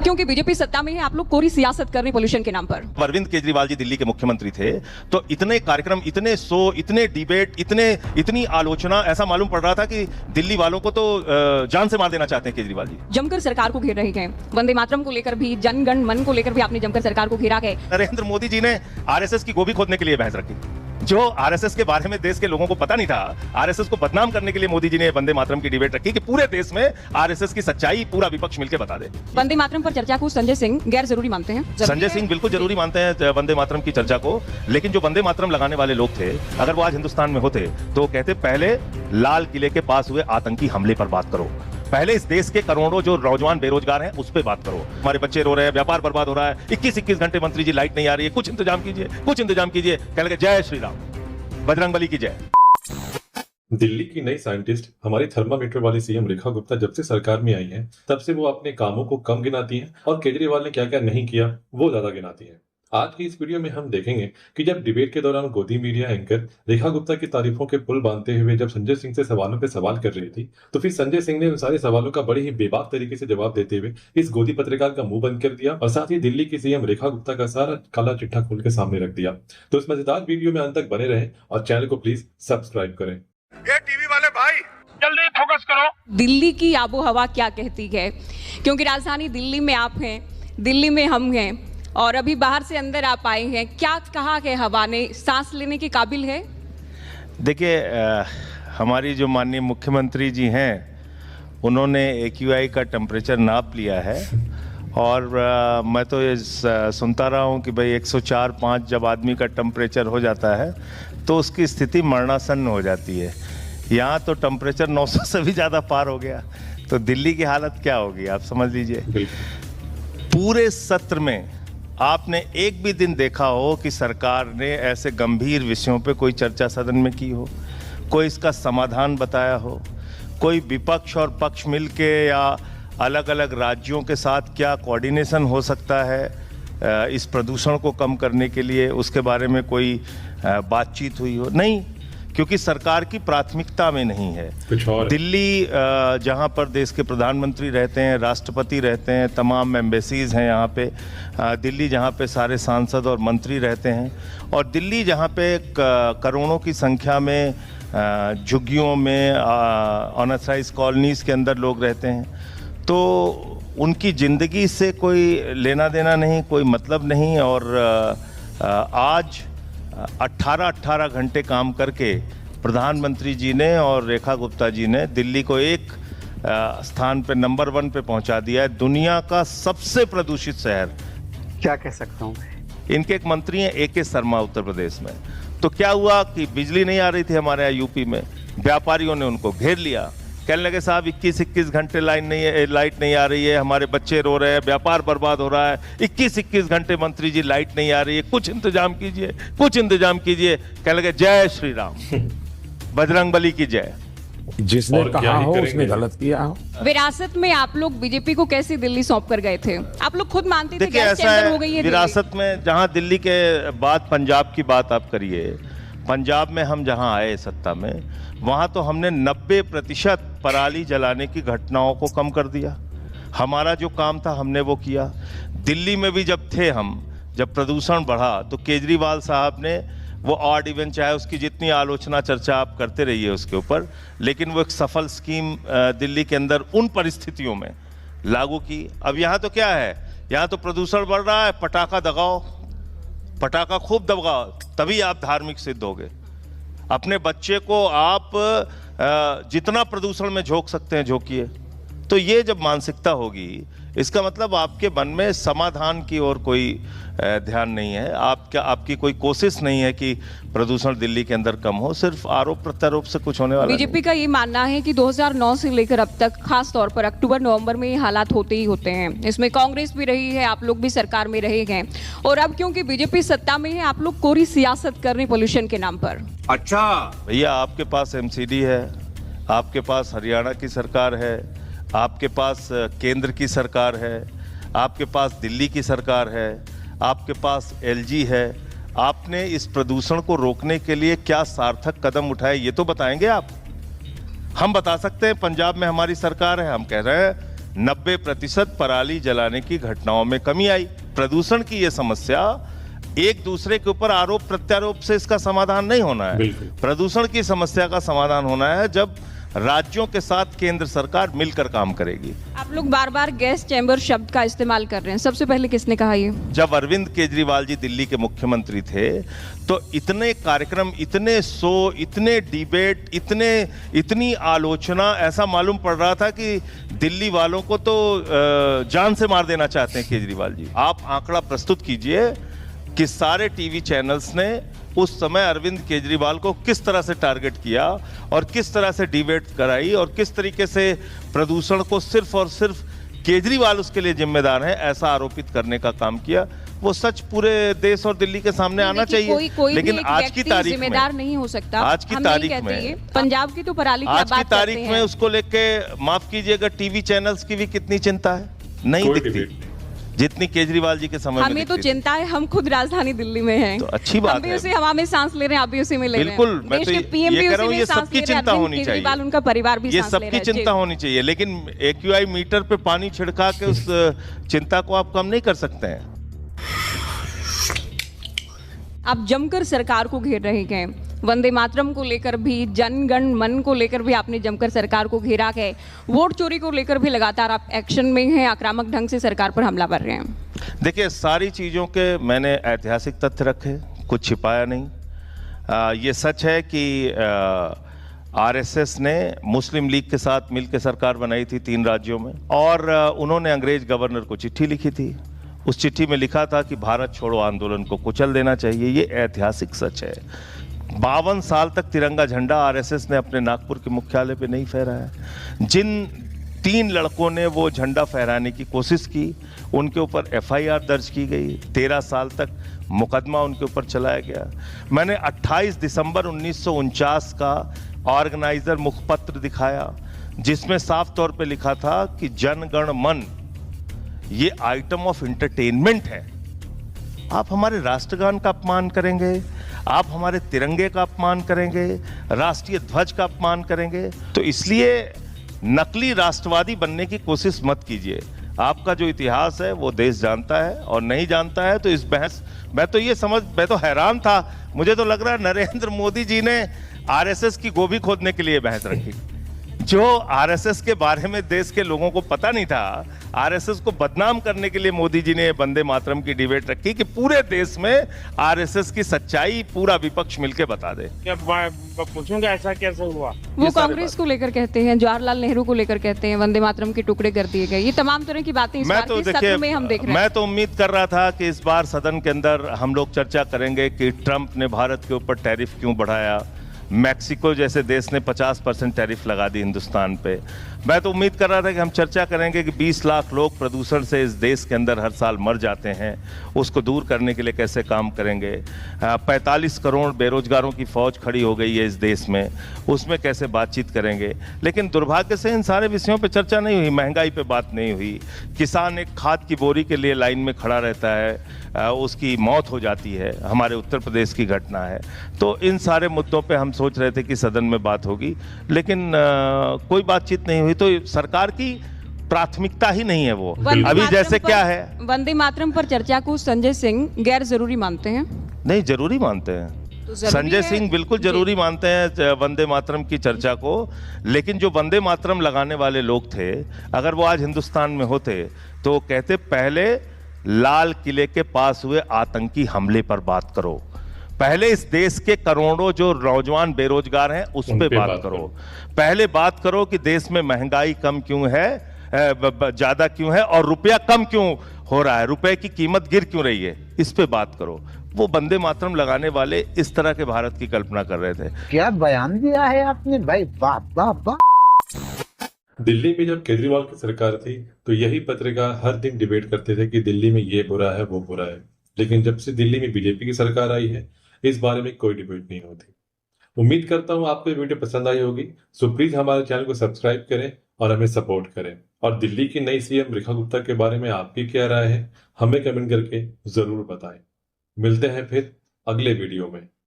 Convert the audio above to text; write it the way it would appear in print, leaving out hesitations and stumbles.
क्योंकि बीजेपी सत्ता में है, आप लोग कोरी सियासत कर रहे हैं पोल्यूशन के नाम पर। अरविंद केजरीवाल जी दिल्ली के मुख्यमंत्री थे तो इतने कार्यक्रम, इतने शो, इतने डिबेट, इतनी आलोचना, ऐसा मालूम पड़ रहा था कि दिल्ली वालों को तो जान से मार देना चाहते हैं केजरीवाल जी। जमकर सरकार को घेर रहे हैं, वंदे मातरम को लेकर भी, जनगण मन को लेकर भी आपने जमकर सरकार को घेरा है। नरेंद्र मोदी जी ने आरएसएस की गोभी खोदने के लिए बहस रखी। जो आरएसएस के बारे में देश के लोगों को पता नहीं था, आरएसएस को बदनाम करने के लिए मोदी जी ने वंदे मातरम की डिबेट रखी कि पूरे देश में आरएसएस की सच्चाई पूरा विपक्ष मिलकर बता दे। वंदे मातरम पर चर्चा को संजय सिंह गैर जरूरी मानते हैं। संजय सिंह बिल्कुल जरूरी मानते हैं वंदे मातरम की चर्चा को, लेकिन जो वंदे मातरम लगाने वाले लोग थे, अगर वो आज हिंदुस्तान में होते तो कहते पहले लाल किले के पास हुए आतंकी हमले पर बात करो, पहले इस देश के करोड़ों जो नौजवान बेरोजगार हैं उस पे बात करो। हमारे बच्चे रो रहे हैं, व्यापार बर्बाद हो रहा है, 21-21 घंटे मंत्री जी लाइट नहीं आ रही है, कुछ इंतजाम कीजिए, कुछ इंतजाम कीजिए। कह लगे जय श्री राम, बजरंग बली की जय। दिल्ली की नई साइंटिस्ट हमारी थर्मामीटर वाली सीएम रेखा गुप्ता जब से सरकार में आई है तब से वो अपने कामों को कम गिनाती हैं और केजरीवाल ने क्या क्या नहीं किया वो ज्यादा गिनाती हैं। आज की इस वीडियो में हम देखेंगे कि जब डिबेट के दौरान गोदी मीडिया एंकर रेखा गुप्ता की तारीफों के पुल बांधते हुए जब संजय सिंह से सवालों पे सवाल कर रही थी तो फिर संजय सिंह ने उन सारे सवालों का बड़े ही बेबाक तरीके से जवाब देते हुए इस गोदी पत्रकार का मुंह बंद कर दिया और साथ ही दिल्ली की सीएम रेखा गुप्ता का सारा काला चिट्ठा खोल के सामने रख दिया। तो इस मजेदार वीडियो में अंत तक बने रहें और चैनल को प्लीज सब्सक्राइब करें। ये टीवी वाले भाई जल्दी फोकस करो। दिल्ली की आबो हवा क्या कहती है, क्योंकि राजधानी दिल्ली में आप हैं, दिल्ली में हम हैं और अभी बाहर से अंदर आप आए हैं। क्या कहा है हवा ने, सांस लेने के काबिल है? देखिए, हमारी जो माननीय मुख्यमंत्री जी हैं उन्होंने AQI का टेम्परेचर नाप लिया है और मैं तो ये सुनता रहा हूँ कि भाई 104-105 जब आदमी का टेम्परेचर हो जाता है तो उसकी स्थिति मरणासन्न हो जाती है। यहाँ तो टेम्परेचर 900 से भी ज़्यादा पार हो गया, तो दिल्ली की हालत क्या होगी आप समझ लीजिए। पूरे सत्र में आपने एक भी दिन देखा हो कि सरकार ने ऐसे गंभीर विषयों पे कोई चर्चा सदन में की हो, कोई इसका समाधान बताया हो, कोई विपक्ष और पक्ष मिलके या अलग अलग राज्यों के साथ क्या कोऑर्डिनेशन हो सकता है इस प्रदूषण को कम करने के लिए, उसके बारे में कोई बातचीत हुई हो? नहीं, क्योंकि सरकार की प्राथमिकता में नहीं है। कुछ और दिल्ली जहाँ पर देश के प्रधानमंत्री रहते हैं, राष्ट्रपति रहते हैं, तमाम एम्बेसीज हैं यहाँ पे, दिल्ली जहाँ पे सारे सांसद और मंत्री रहते हैं, और दिल्ली जहाँ पे करोड़ों की संख्या में झुग्गियों में अनऑथराइज कॉलोनीज़ के अंदर लोग रहते हैं, तो उनकी ज़िंदगी से कोई लेना देना नहीं, कोई मतलब नहीं। और आज 18 घंटे काम करके प्रधानमंत्री जी ने और रेखा गुप्ता जी ने दिल्ली को एक स्थान पे नंबर 1 पे पहुंचा दिया है, दुनिया का सबसे प्रदूषित शहर। क्या कह सकता हूँ? इनके एक मंत्री हैं AK शर्मा उत्तर प्रदेश में। तो क्या हुआ कि बिजली नहीं आ रही थी हमारे यहाँ यूपी में, व्यापारियों ने उनको घेर लिया, कहने लगे साहब 21-21 घंटे लाइट नहीं आ रही है, हमारे बच्चे रो रहे हैं, व्यापार बर्बाद हो रहा है, 21-21 घंटे मंत्री जी लाइट नहीं आ रही है, कुछ इंतजाम कीजिए, कुछ इंतजाम कीजिए। कहने लगे जय श्री राम, बजरंग बली की जय। जिसने और क्या कहा ही हो करेंगे? उसने गलत किया हो। विरासत में आप लोग बीजेपी को कैसे दिल्ली सौंप कर गए थे? आप लोग खुद मानते थे देखिए, गैस ऐसा टेंडर हो गई है है विरासत में, जहाँ दिल्ली के बाद पंजाब की बात आप करिए, पंजाब में हम जहाँ आए सत्ता में, वहाँ तो हमने 90% पराली जलाने की घटनाओं को कम कर दिया। हमारा जो काम था हमने वो किया। दिल्ली में भी जब थे हम, जब प्रदूषण बढ़ा तो केजरीवाल साहब ने वो ऑड इवन, चाहे उसकी जितनी आलोचना चर्चा आप करते रहिए उसके ऊपर, लेकिन वो एक सफल स्कीम दिल्ली के अंदर उन परिस्थितियों में लागू की। अब यहाँ तो क्या है, यहाँ तो प्रदूषण बढ़ रहा है, पटाखा दगाओ, पटाखा खूब दबाओ, तभी आप धार्मिक सिद्ध होगे। अपने बच्चे को आप जितना प्रदूषण में झोंक सकते हैं झोंकिए। तो ये जब मानसिकता होगी, इसका मतलब आपके मन में समाधान की ओर कोई ध्यान नहीं है, आपकी कोई कोशिश नहीं है कि प्रदूषण दिल्ली के अंदर कम हो, सिर्फ आरोप प्रत्यारोप से कुछ होने वाला नहीं। बीजेपी का ये मानना है कि 2009 से लेकर अब तक, खास तौर पर अक्टूबर-नवंबर में ये हालात होते ही होते हैं। इसमें कांग्रेस भी रही है, आप लोग भी सरकार में रहे हैं, और अब क्योंकि बीजेपी सत्ता में है, आप लोग कोरी सियासत कर रहे हैं पोल्यूशन के नाम पर। अच्छा भैया, आपके पास MCD है, आपके पास हरियाणा की सरकार है, आपके पास केंद्र की सरकार है, आपके पास दिल्ली की सरकार है, आपके पास LG है। आपने इस प्रदूषण को रोकने के लिए क्या सार्थक कदम उठाए ये तो बताएंगे आप। हम बता सकते हैं पंजाब में हमारी सरकार है, हम कह रहे हैं 90% पराली जलाने की घटनाओं में कमी आई। प्रदूषण की ये समस्या एक दूसरे के ऊपर आरोप प्रत्यारोप से इसका समाधान नहीं होना है। बिल्कुल। प्रदूषण की समस्या का समाधान होना है जब राज्यों के साथ केंद्र सरकार मिलकर काम करेगी। आप लोग बार बार गैस चैम्बर शब्द का इस्तेमाल कर रहे हैं, सबसे पहले किसने कहा ये? जब अरविंद केजरीवाल जी दिल्ली के मुख्यमंत्री थे तो इतने कार्यक्रम, इतने शो, इतने डिबेट, इतनी आलोचना, ऐसा मालूम पड़ रहा था कि दिल्ली वालों को तो जान से मार देना चाहते हैं केजरीवाल जी। आप आंकड़ा प्रस्तुत कीजिए कि सारे टीवी चैनल्स ने उस समय अरविंद केजरीवाल को किस तरह से टारगेट किया और किस तरह से डिबेट कराई और किस तरीके से प्रदूषण को सिर्फ और सिर्फ केजरीवाल उसके लिए जिम्मेदार हैं ऐसा आरोपित करने का काम किया। वो सच पूरे देश और दिल्ली के सामने आना चाहिए। कोई लेकिन भी एक आज की व्यक्ति तारीख जिम्मेदार में, नहीं हो सकता। आज की हम नहीं तारीख कहते में, ये। पंजाब की तो पराली की आज बात की तारीख करते में हैं। उसको लेके माफ कीजिएगा टीवी चैनल्स की भी कितनी चिंता है, नहीं कोई दिखती debate नहीं। जितनी केजरीवाल जी के समय में हमें तो दिखती थी। चिंता है, हम खुद राजधानी दिल्ली में हैं। तो अच्छी हम बात भी है। उसी हवा में सांस ले रहे हैं, आप भी उसी में ले रहे हैं। बिल्कुल, मैं देश तो के ये पीएम भी कह रहा उसी हूँ, में ये सांस सबकी ले रहे हैं, चिंता अरविंद होनी चाहिए। केजरीवाल, उनका परिवार भी ये सांस ले रहा सबकी है। चिंता होनी चाहिए, लेकिन एक्यूआई मीटर पे पानी छिड़का के उस चिंता को आप कम नहीं कर सकते हैं। आप जमकर सरकार को घेर रहे हैं। वंदे मातरम को लेकर भी, जन गण मन को लेकर भी आपने जमकर सरकार को घेरा है। वोट चोरी को लेकर भी लगातार आप एक्शन में हैं, आक्रामक ढंग से सरकार पर हमला कर रहे हैं। देखिए, सारी चीज़ों के मैंने ऐतिहासिक तथ्य रखे, कुछ छिपाया नहीं। ये सच है कि आरएसएस ने मुस्लिम लीग के साथ मिलकर सरकार बनाई थी 3 राज्यों में, और उन्होंने अंग्रेज गवर्नर को चिट्ठी लिखी थी। उस चिट्ठी में लिखा था कि भारत छोड़ो आंदोलन को कुचल देना चाहिए। ये ऐतिहासिक सच है। 52 साल तक तिरंगा झंडा आरएसएस ने अपने नागपुर के मुख्यालय पे नहीं फहराया। जिन 3 लड़कों ने वो झंडा फहराने की कोशिश की, उनके ऊपर एफआईआर दर्ज की गई। 13 साल तक मुकदमा उनके ऊपर चलाया गया। मैंने 28 दिसंबर 1949 का ऑर्गेनाइजर मुखपत्र दिखाया, जिसमें साफ तौर पे लिखा था कि जन गण मन ये आइटम ऑफ इंटरटेनमेंट है। आप हमारे राष्ट्रगान का अपमान करेंगे, आप हमारे तिरंगे का अपमान करेंगे, राष्ट्रीय ध्वज का अपमान करेंगे, तो इसलिए नकली राष्ट्रवादी बनने की कोशिश मत कीजिए। आपका जो इतिहास है वो देश जानता है, और नहीं जानता है तो इस बहस, मैं तो हैरान था। मुझे तो लग रहा है नरेंद्र मोदी जी ने आरएसएस की गोभी खोदने के लिए बहस रखी। जो आरएसएस के बारे में देश के लोगों को पता नहीं था, आरएसएस को बदनाम करने के लिए मोदी जी ने वंदे मातरम की डिबेट रखी कि पूरे देश में आरएसएस की सच्चाई पूरा विपक्ष मिलके बता दे। पूछूंगा ऐसा कैसे हुआ? वो कांग्रेस को लेकर कहते हैं, जवाहरलाल नेहरू को लेकर कहते हैं, वंदे मातरम के टुकड़े कर दिए गए। ये तमाम तरह की बातें इस बार के सत्र में हम देख रहे हैं। मैं तो उम्मीद कर रहा था कि इस बार सदन के अंदर हम लोग चर्चा करेंगे कि ट्रंप ने भारत के ऊपर टैरिफ क्यों बढ़ाया, मैक्सिको जैसे देश ने 50% टैरिफ लगा दी हिंदुस्तान पे। मैं तो उम्मीद कर रहा था कि हम चर्चा करेंगे कि 20 लाख लोग प्रदूषण से इस देश के अंदर हर साल मर जाते हैं, उसको दूर करने के लिए कैसे काम करेंगे। 45 करोड़ बेरोजगारों की फौज खड़ी हो गई है इस देश में, उसमें कैसे बातचीत करेंगे। लेकिन दुर्भाग्य से इन सारे विषयों पर चर्चा नहीं हुई। महंगाई पे बात नहीं हुई। किसान एक खाद की बोरी के लिए लाइन में खड़ा रहता है, उसकी मौत हो जाती है, हमारे उत्तर प्रदेश की घटना है। तो इन सारे मुद्दों पे हम सोच रहे थे कि सदन में बात होगी, लेकिन कोई बातचीत नहीं हुई। तो सरकार की प्राथमिकता ही नहीं है वो। अभी जैसे क्या है, वंदे मातरम पर चर्चा को संजय सिंह गैर जरूरी मानते हैं। नहीं, जरूरी मानते हैं। तो जरूरी संजय है। सिंह बिल्कुल जरूरी मानते हैं वंदे मातरम की चर्चा को। लेकिन जो वंदे मातरम लगाने वाले लोग थे, अगर वो आज हिंदुस्तान में होते तो वो कहते पहले लाल किले के पास हुए आतंकी हमले पर बात करो, पहले इस देश के करोड़ों जो नौजवान बेरोजगार हैं उस पे बात करो, पहले बात करो कि देश में महंगाई कम क्यों है, ज्यादा क्यों है, और रुपया कम क्यों हो रहा है, रुपए की कीमत गिर क्यों रही है, इस पे बात करो। वो वंदे मातरम लगाने वाले इस तरह के भारत की कल्पना कर रहे थे। क्या बयान दिया है आपने भाई, वाह वाह वाह। दिल्ली में जब केजरीवाल की सरकार थी तो यही पत्रकार हर दिन डिबेट करते थे कि दिल्ली में ये बुरा है वो बुरा है, लेकिन जब से दिल्ली में बीजेपी की सरकार आई है इस बारे में कोई डिबेट नहीं होती। उम्मीद करता हूं आपको ये वीडियो पसंद आई होगी, सो प्लीज हमारे चैनल को सब्सक्राइब करें और हमें सपोर्ट करें। और दिल्ली की नई सीएम रेखा गुप्ता के बारे में आपकी क्या राय है हमें कमेंट करके जरूर बताएं। मिलते हैं फिर अगले वीडियो में।